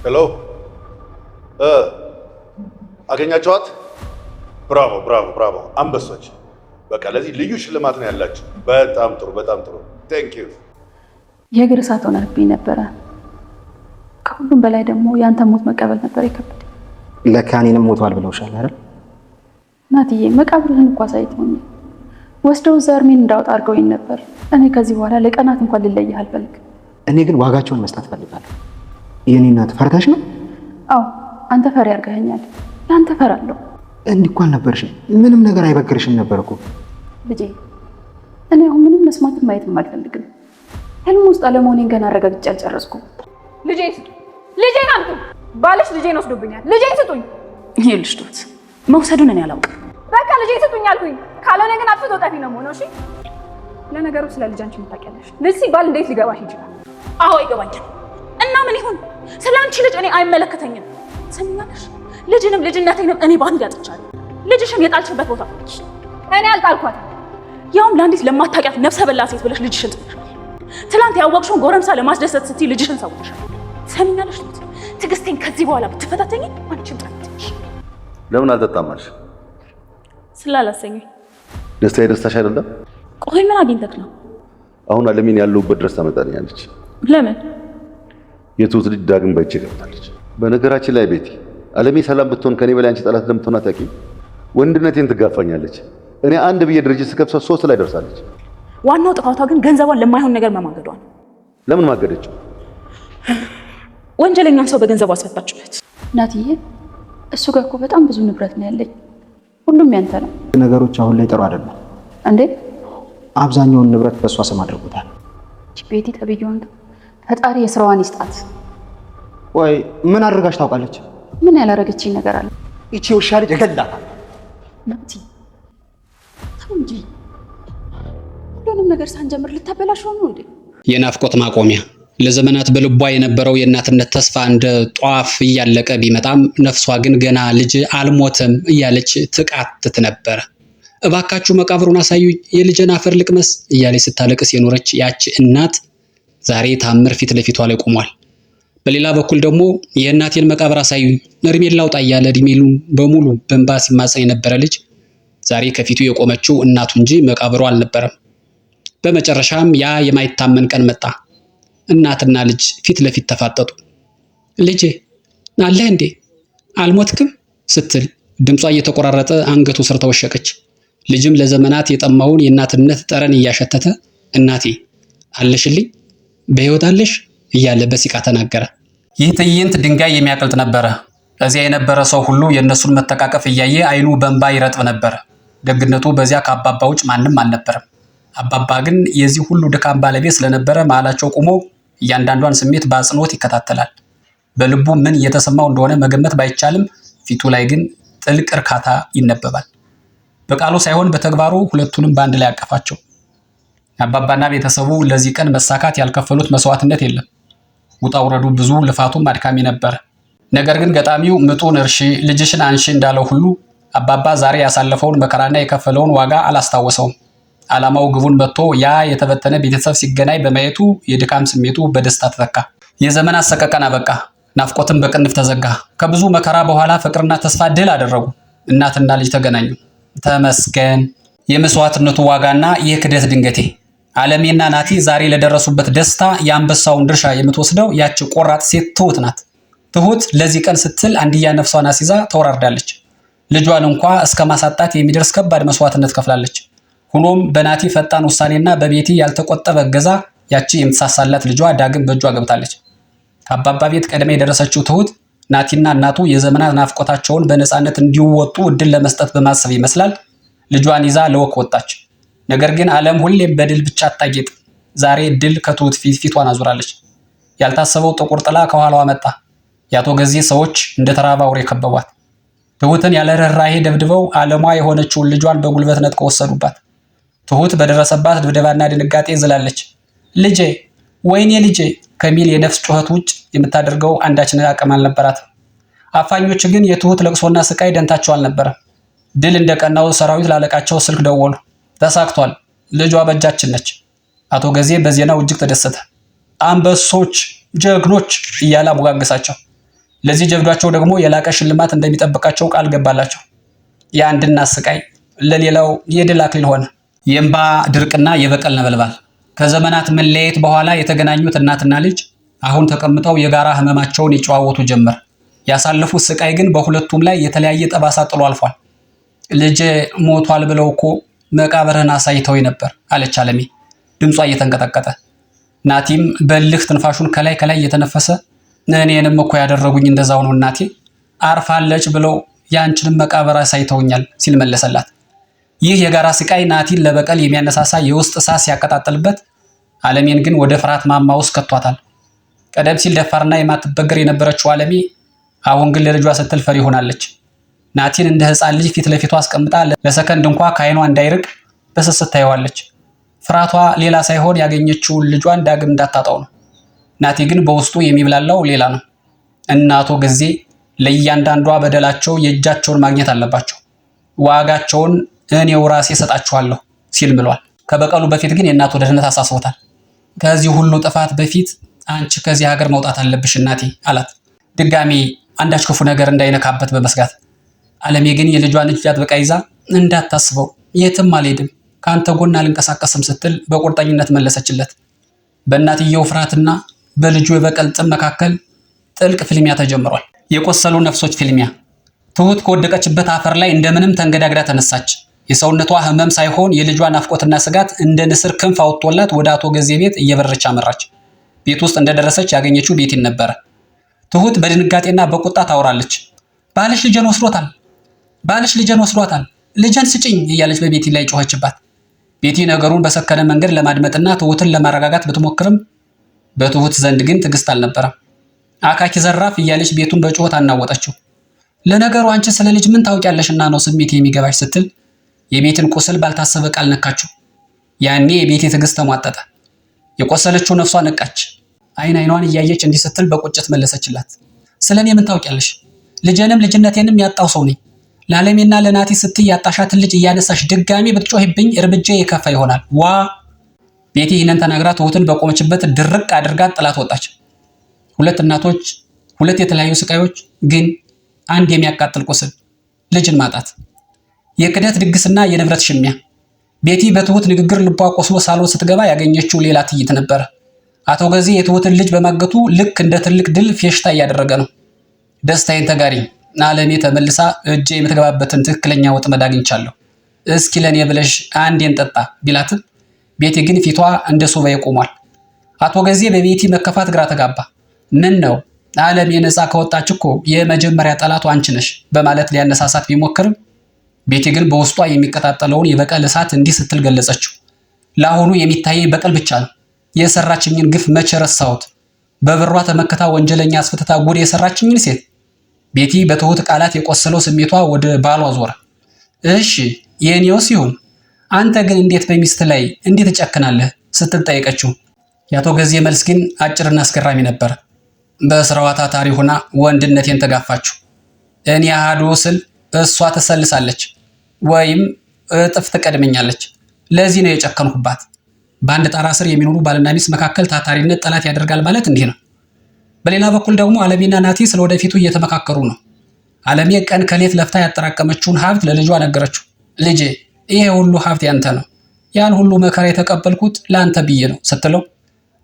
ሄሎ አገኛችኋት? ብራቮ ብራቮ ብራቮ አንበሶች። በቃ ለዚህ ልዩ ሽልማት ነው ያላችሁ። በጣም ጥሩ በጣም ጥሩ ቴንክ ዩ። የእግር እሳት ሆነብኝ ነበረ። ከሁሉም በላይ ደግሞ ያንተ ሞት መቀበል ነበር የከበደኝ። ለካ እኔንም ሞቷል ብለውሻል አይደል? ናትዬ መቃብርህን እኮ አሳይተውኝ ወስደው እዛ እርሜን እንዳወጣ አድርገውኝ ነበር። እኔ ከዚህ በኋላ ለቀናት እንኳን ልለይህ አልፈልግም። እኔ ግን ዋጋቸውን መስጠት ፈልጋለሁ። የኔ እናት ፈርታሽ ነው? አዎ አንተ ፈሪ አድርገኸኛል። ለአንተ ፈራለሁ። እንዲህ እኮ አልነበርሽም። ምንም ነገር አይበግርሽም ነበር እኮ ልጄ። እኔ አሁን ምንም መስማትም ማየትም አልፈልግም። ህልም ውስጥ አለመሆኔን ገና አረጋግጬ አልጨረስኩም። ልጄን ስጡኝ! ልጄን አምጡ! ባልሽ ልጄን ወስዶብኛል። ልጄን ስጡኝ! ይኸውልሽ ቶት መውሰዱን እኔ አላውቅም። በቃ ልጄን ስጡኝ አልኩኝ። ካልሆነ ግን አጥፍቶ ጠፊ ነው የምሆነው። እሺ። ለነገሩ ስለ ልጅ አንቺ የምታውቂያለሽ። ልጅ ሲባል እንዴት ሊገባሽ ይችላል? አዎ ይገባኛል። እና ምን ይሁን ስለ አንቺ ልጅ እኔ አይመለከተኝም። ሰሚኛለሽ? ልጅንም ልጅነቴንም እኔ ባንድ ያጥቻለሁ። ልጅሽን የጣልሽበት ቦታ ፈልጊ። እኔ አልጣልኳትም። ያውም ለአንዲት ለማታውቂያት ነፍሰ በላ ሴት ብለሽ ልጅሽን ጥለሻል። ትላንት ያወቅሽውን ጎረምሳ ለማስደሰት ስትይ ልጅሽን ሰውተሻል። ሰሚኛለሽ? ትዕግስቴን ከዚህ በኋላ ብትፈታተኝ አንቺም ጠላትሽ። ለምን አልጠጣም አልሽ? ስላላሰኘኝ። ደስታዬ ደስታሽ አይደለም? ቆይ ምን አግኝተክ ነው? አሁን አለሚን ያለሁበት ድረስ ታመጣልኛለች። ለምን? የትሁት ልጅ ዳግም በእጄ ገብታለች። በነገራችን ላይ ቤቲ አለሜ ሰላም ብትሆን ከኔ በላይ አንቺ ጠላት እንደምትሆን አታውቂም። ወንድነቴን ትጋፋኛለች። እኔ አንድ ብዬ ድርጅት ስከፍት 3 ላይ ደርሳለች። ዋናው ጥፋቷ ግን ገንዘቧን ለማይሆን ነገር መማገዷ ነው። ለምን ማገደችው? ወንጀለኛን ሰው በገንዘቡ አስፈታችበት። ናትዬ እሱ ጋር እኮ በጣም ብዙ ንብረት ነው ያለኝ። ሁሉም ያንተ ነው። ነገሮች አሁን ላይ ጥሩ አይደለም። እንዴ? አብዛኛውን ንብረት በእሷ ስም አድርጎታል። ቤቲ ተብዬዋን ፈጣሪ የስራዋን ይስጣት። ወይ ምን አድርጋሽ ታውቃለች? ምን ያላረገችኝ ነገር አለ? ይቺ ውሻ ልጅ እገላታለሁ። ናቲ ተው እንጂ ሁሉንም ነገር ሳንጀምር ልታበላሽው ነው እንዴ? የናፍቆት ማቆሚያ ለዘመናት በልቧ የነበረው የእናትነት ተስፋ እንደ ጧፍ እያለቀ ቢመጣም ነፍሷ ግን ገና ልጅ አልሞተም እያለች ትቃትት ነበር። እባካችሁ መቃብሩን አሳዩኝ፣ የልጄን አፈር ልቅመስ እያለች ስታለቅስ የኖረች ያች እናት ዛሬ ታምር ፊት ለፊቷ ላይ ቆሟል። በሌላ በኩል ደግሞ የእናቴን መቃብር አሳዩኝ፣ እርሜን ላውጣ እያለ እድሜሉን በሙሉ በእንባ ሲማፀን የነበረ ልጅ ዛሬ ከፊቱ የቆመችው እናቱ እንጂ መቃብሩ አልነበረም። በመጨረሻም ያ የማይታመን ቀን መጣ። እናትና ልጅ ፊት ለፊት ተፋጠጡ። ልጄ አለህ እንዴ? አልሞትክም ስትል ድምጿ እየተቆራረጠ አንገቱ ስር ተወሸቀች። ልጅም ለዘመናት የጠማውን የእናትነት ጠረን እያሸተተ እናቴ አለሽልኝ፣ በሕይወት አለሽ እያለ በሲቃ ተናገረ። ይህ ትዕይንት ድንጋይ የሚያቀልጥ ነበረ። እዚያ የነበረ ሰው ሁሉ የእነሱን መተቃቀፍ እያየ አይኑ በእንባ ይረጥብ ነበር። ደግነቱ በዚያ ከአባባ ውጭ ማንም አልነበረም። አባባ ግን የዚህ ሁሉ ድካም ባለቤት ስለነበረ መሃላቸው ቆሞ እያንዳንዷን ስሜት በአጽንኦት ይከታተላል። በልቡ ምን እየተሰማው እንደሆነ መገመት ባይቻልም ፊቱ ላይ ግን ጥልቅ እርካታ ይነበባል። በቃሉ ሳይሆን በተግባሩ ሁለቱንም በአንድ ላይ አቀፋቸው። አባባና ቤተሰቡ ለዚህ ቀን መሳካት ያልከፈሉት መስዋዕትነት የለም። ውጣ ውረዱ ብዙ፣ ልፋቱም አድካሚ ነበር። ነገር ግን ገጣሚው ምጡን እርሺ ልጅሽን አንሺ እንዳለው ሁሉ አባባ ዛሬ ያሳለፈውን መከራና የከፈለውን ዋጋ አላስታወሰውም። ዓላማው ግቡን መጥቶ ያ የተበተነ ቤተሰብ ሲገናኝ በማየቱ የድካም ስሜቱ በደስታ ተተካ። የዘመናት ሰቀቀን አበቃ። ናፍቆትም በቅንፍ ተዘጋ። ከብዙ መከራ በኋላ ፍቅርና ተስፋ ድል አደረጉ። እናትና ልጅ ተገናኙ። ተመስገን። የመስዋዕትነቱ ዋጋና የክደት ድንገቴ። አለሜና ናቲ ዛሬ ለደረሱበት ደስታ የአንበሳውን ድርሻ የምትወስደው ያቺ ቆራጥ ሴት ትሁት ናት። ትሁት ለዚህ ቀን ስትል አንድያ ነፍሷን አስይዛ ተወራርዳለች። ልጇን እንኳ እስከ ማሳጣት የሚደርስ ከባድ መስዋዕትነት ከፍላለች። ሆኖም በናቲ ፈጣን ውሳኔና በቤቲ ያልተቆጠበ እገዛ ያቺ የምትሳሳላት ልጇ ዳግም በእጇ ገብታለች። ከአባባ ቤት ቀድማ የደረሰችው ትሁት ናቲና እናቱ የዘመናት ናፍቆታቸውን በነፃነት እንዲወጡ እድል ለመስጠት በማሰብ ይመስላል ልጇን ይዛ ለወክ ወጣች። ነገር ግን ዓለም ሁሌም በድል ብቻ አታጌጥ። ዛሬ ድል ከትሁት ፊቷን አዙራለች። ያልታሰበው ጥቁር ጥላ ከኋላዋ መጣ። የአቶ ገዜ ሰዎች እንደ ተራባ አውሬ ከበቧት። ትሁትን ያለ ርህራሄ ደብድበው ዓለሟ የሆነችውን ልጇን በጉልበት ነጥቀው ወሰዱባት። ትሁት በደረሰባት ድብደባና ድንጋጤ ዝላለች። ልጄ፣ ወይኔ ልጄ ከሚል የነፍስ ጩኸት ውጭ የምታደርገው አንዳች አቅም አልነበራትም። አፋኞች ግን የትሁት ለቅሶና ስቃይ ደንታቸው አልነበረም። ድል እንደቀናው ሰራዊት ላለቃቸው ስልክ ደወሉ። ተሳክቷል፣ ልጇ በእጃችን ነች። አቶ ገዜ በዜናው እጅግ ተደሰተ። አንበሶች፣ ጀግኖች እያለ አሞጋገሳቸው። ለዚህ ጀብዷቸው ደግሞ የላቀ ሽልማት እንደሚጠብቃቸው ቃል ገባላቸው። የአንድ እናት ስቃይ ለሌላው የድል አክሊል ሆነ። የእንባ ድርቅና የበቀል ነበልባል። ከዘመናት መለያየት በኋላ የተገናኙት እናትና ልጅ አሁን ተቀምጠው የጋራ ህመማቸውን ይጨዋወቱ ጀመር። ያሳለፉት ስቃይ ግን በሁለቱም ላይ የተለያየ ጠባሳ ጥሎ አልፏል። ልጄ ሞቷል ብለው እኮ መቃብርህን አሳይተው ነበር አለች አለሜ ድምጿ እየተንቀጠቀጠ። ናቲም በልህ ትንፋሹን ከላይ ከላይ እየተነፈሰ እኔንም እኮ ያደረጉኝ እንደዛው ነው እናቴ፣ አርፋለች ብለው ያንቺንም መቃብር አሳይተውኛል ሲል መለሰላት። ይህ የጋራ ስቃይ ናቲን ለበቀል የሚያነሳሳ የውስጥ እሳት ሲያቀጣጥልበት፣ አለሜን ግን ወደ ፍርሃት ማማ ውስጥ ከቷታል። ቀደም ሲል ደፋርና የማትበገር የነበረችው አለሜ አሁን ግን ለልጇ ስትል ፈሪ ሆናለች። ናቲን እንደ ሕፃን ልጅ ፊት ለፊቷ አስቀምጣ ለሰከንድ እንኳ ከዓይኗ እንዳይርቅ በስስት ታየዋለች። ፍርሃቷ ሌላ ሳይሆን ያገኘችውን ልጇን ዳግም እንዳታጣው ነው። ናቲ ግን በውስጡ የሚብላላው ሌላ ነው። እናቶ ጊዜ ለእያንዳንዷ በደላቸው የእጃቸውን ማግኘት አለባቸው፣ ዋጋቸውን እኔው ራሴ እሰጣቸዋለሁ ሲል ምሏል። ከበቀሉ በፊት ግን የእናቱ ደህንነት አሳስቦታል። ከዚህ ሁሉ ጥፋት በፊት አንቺ ከዚህ ሀገር መውጣት አለብሽ እናቴ አላት፣ ድጋሚ አንዳች ክፉ ነገር እንዳይነካበት በመስጋት። አለሜ ግን የልጇን እጅ አጥብቃ ይዛ እንዳታስበው የትም አልሄድም ከአንተ ጎን አልንቀሳቀስም ስትል በቁርጠኝነት መለሰችለት። በእናትየው ፍርሃትና በልጁ የበቀል ጥም መካከል ጥልቅ ፍልሚያ ተጀምሯል። የቆሰሉ ነፍሶች ፍልሚያ። ትሁት ከወደቀችበት አፈር ላይ እንደምንም ተንገዳግዳ ተነሳች። የሰውነቷ ህመም ሳይሆን የልጇ ናፍቆትና ስጋት እንደ ንስር ክንፍ አውጥቶላት ወደ አቶ ገዜ ቤት እየበረች አመራች። ቤት ውስጥ እንደደረሰች ያገኘችው ቤቲን ነበረ። ትሁት በድንጋጤና በቁጣ ታወራለች። ባልሽ ልጄን ወስዶታል፣ ባልሽ ልጄን ወስዶታል፣ ልጄን ስጭኝ እያለች በቤቲ ላይ ጮኸችባት። ቤቲ ነገሩን በሰከነ መንገድ ለማድመጥና ትሁትን ለማረጋጋት ብትሞክርም በትሁት ዘንድ ግን ትዕግስት አልነበረም። አካኪ ዘራፍ እያለች ቤቱን በጩኸት አናወጠችው። ለነገሩ አንቺ ስለ ልጅ ምን ታውቂያለሽና ነው ስሜት የሚገባሽ ስትል የቤትን ቁስል ባልታሰበ ቃል ነካችው። ያኔ የቤቲ ትዕግስት ተሟጠጠ። የቆሰለችው ነፍሷ ነቃች። አይን አይኗን እያየች እንዲህ ስትል በቁጭት መለሰችላት። ስለኔ ምን ታውቂያለሽ? ልጄንም ልጅነቴንም ያጣው ሰው ነኝ። ለዓለሜና ለናቲ ስትይ ያጣሻትን ልጅ እያነሳሽ ድጋሚ ብትጮህብኝ እርምጃ የከፋ ይሆናል። ዋ ቤቲ ይህንን ተናግራ ትሁትን በቆመችበት ድርቅ አድርጋት ጥላት ወጣች። ሁለት እናቶች፣ ሁለት የተለያዩ ስቃዮች፣ ግን አንድ የሚያቃጥል ቁስል፣ ልጅን ማጣት። የክደት ድግስና የንብረት ሽሚያ። ቤቲ በትሁት ንግግር ልቧ ቆስሎ ሳሎን ስትገባ ያገኘችው ሌላ ትዕይንት ነበር። አቶ ገዜ የትሁትን ልጅ በማገቱ ልክ እንደ ትልቅ ድል ፌሽታ እያደረገ ነው። ደስታዬን ተጋሪ አለሜ ተመልሳ እጄ የምትገባበትን ትክክለኛ ወጥመድ አግኝቻለሁ፣ እስኪ ለኔ ብለሽ አንዴን ጠጣ ቢላትም ቤቲ ግን ፊቷ እንደ ሱባኤ ቆሟል። አቶ ገዜ በቤቲ መከፋት ግራ ተጋባ። ምን ነው አለሜ ነፃ ከወጣች እኮ የመጀመሪያ ጠላቱ አንቺ ነሽ በማለት ሊያነሳሳት ቢሞክርም ቤቲ ግን በውስጧ የሚቀጣጠለውን የበቀል እሳት እንዲህ ስትል ገለጸችው። ለአሁኑ የሚታየኝ በቀል ብቻ ነው። የሰራችኝን ግፍ መቼ ረሳሁት? በብሯ ተመክታ ወንጀለኛ አስፈትታ ጉድ የሰራችኝን ሴት። ቤቲ በትሁት ቃላት የቆሰለው ስሜቷ ወደ ባሏ ዞረ። እሺ የኔው ሲሆን አንተ ግን እንዴት በሚስት ላይ እንዴት ትጨክናለህ ስትል ጠየቀችው። የአቶ ገዜ መልስ ግን አጭርና አስገራሚ ነበር። በስራዋ ታታሪ ሆና ወንድነቴን ተጋፋችሁ። እኔ አሃዱ ስል እሷ ትሰልሳለች ወይም እጥፍ ትቀድመኛለች። ለዚህ ነው የጨከንኩባት። በአንድ ጣራ ስር የሚኖሩ ባልና ሚስት መካከል ታታሪነት ጠላት ያደርጋል ማለት እንዲህ ነው። በሌላ በኩል ደግሞ አለሜና ናቲ ስለወደፊቱ እየተመካከሩ ነው። አለሜ ቀን ከሌት ለፍታ ያጠራቀመችውን ሀብት ለልጇ ነገረችው። ልጄ ይሄ ሁሉ ሀብት ያንተ ነው፣ ያን ሁሉ መከራ የተቀበልኩት ለአንተ ብዬ ነው ስትለው፣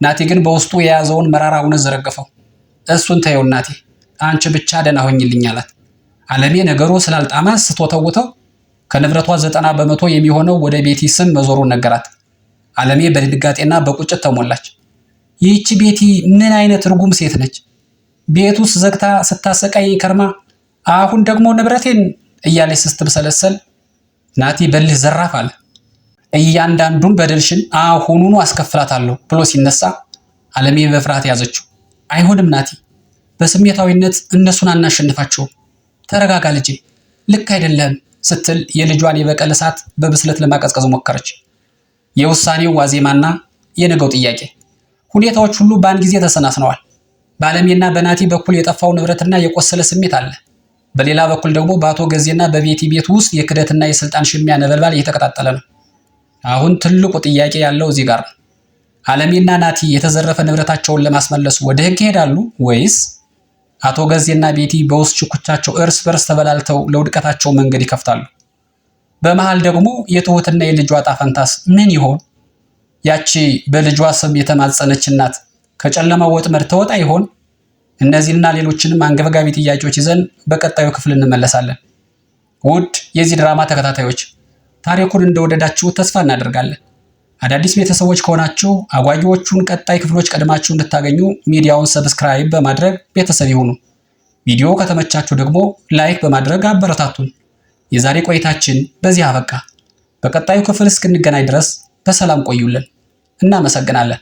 ናቲ ግን በውስጡ የያዘውን መራራ እውነት ዘረገፈው። እሱን ተየው ናቲ፣ አንቺ ብቻ ደህና ሆኝልኝ አላት። አለሜ ነገሩ ስላልጣማት ስትወተውተው ከንብረቷ 90 በመቶ የሚሆነው ወደ ቤቲ ስም መዞሩን ነገራት። አለሜ በድንጋጤና በቁጭት ተሞላች። ይህቺ ቤቲ ምን አይነት ርጉም ሴት ነች? ቤት ውስጥ ዘግታ ስታሰቃይ ከርማ አሁን ደግሞ ንብረቴን እያለች ስትብሰለሰል ናቲ በልህ ዘራፍ አለ። እያንዳንዱን በደልሽን አሁኑኑ አስከፍላታለሁ ብሎ ሲነሳ አለሜ በፍርሃት ያዘችው። አይሆንም ናቲ፣ በስሜታዊነት እነሱን አናሸንፋቸውም። ተረጋጋ ልጄ፣ ልክ አይደለም ስትል የልጇን የበቀል እሳት በብስለት ለማቀዝቀዝ ሞከረች። የውሳኔው ዋዜማና የነገው ጥያቄ። ሁኔታዎች ሁሉ በአንድ ጊዜ ተሰናስነዋል። በአለሜና በናቲ በኩል የጠፋው ንብረትና የቆሰለ ስሜት አለ። በሌላ በኩል ደግሞ በአቶ ገዜና በቤቲ ቤት ውስጥ የክደትና የስልጣን ሽሚያ ነበልባል እየተቀጣጠለ ነው። አሁን ትልቁ ጥያቄ ያለው እዚህ ጋር ነው። አለሜና ናቲ የተዘረፈ ንብረታቸውን ለማስመለስ ወደ ሕግ ይሄዳሉ ወይስ አቶ ገዜና ቤቲ በውስጥ ሽኩቻቸው እርስ በርስ ተበላልተው ለውድቀታቸው መንገድ ይከፍታሉ። በመሃል ደግሞ የትሁትና የልጇ ዕጣ ፈንታስ ምን ይሆን? ያቺ በልጇ ስም የተማጸነች እናት ከጨለማው ወጥመድ ተወጣ ይሆን? እነዚህና ሌሎችንም አንገብጋቢ ጥያቄዎች ይዘን በቀጣዩ ክፍል እንመለሳለን። ውድ የዚህ ድራማ ተከታታዮች ታሪኩን እንደወደዳችሁ ተስፋ እናደርጋለን። አዳዲስ ቤተሰቦች ከሆናችሁ አጓጊዎቹን ቀጣይ ክፍሎች ቀድማችሁ እንድታገኙ ሚዲያውን ሰብስክራይብ በማድረግ ቤተሰብ ይሁኑ። ቪዲዮ ከተመቻችሁ ደግሞ ላይክ በማድረግ አበረታቱን። የዛሬ ቆይታችን በዚህ አበቃ። በቀጣዩ ክፍል እስክንገናኝ ድረስ በሰላም ቆዩልን። እናመሰግናለን።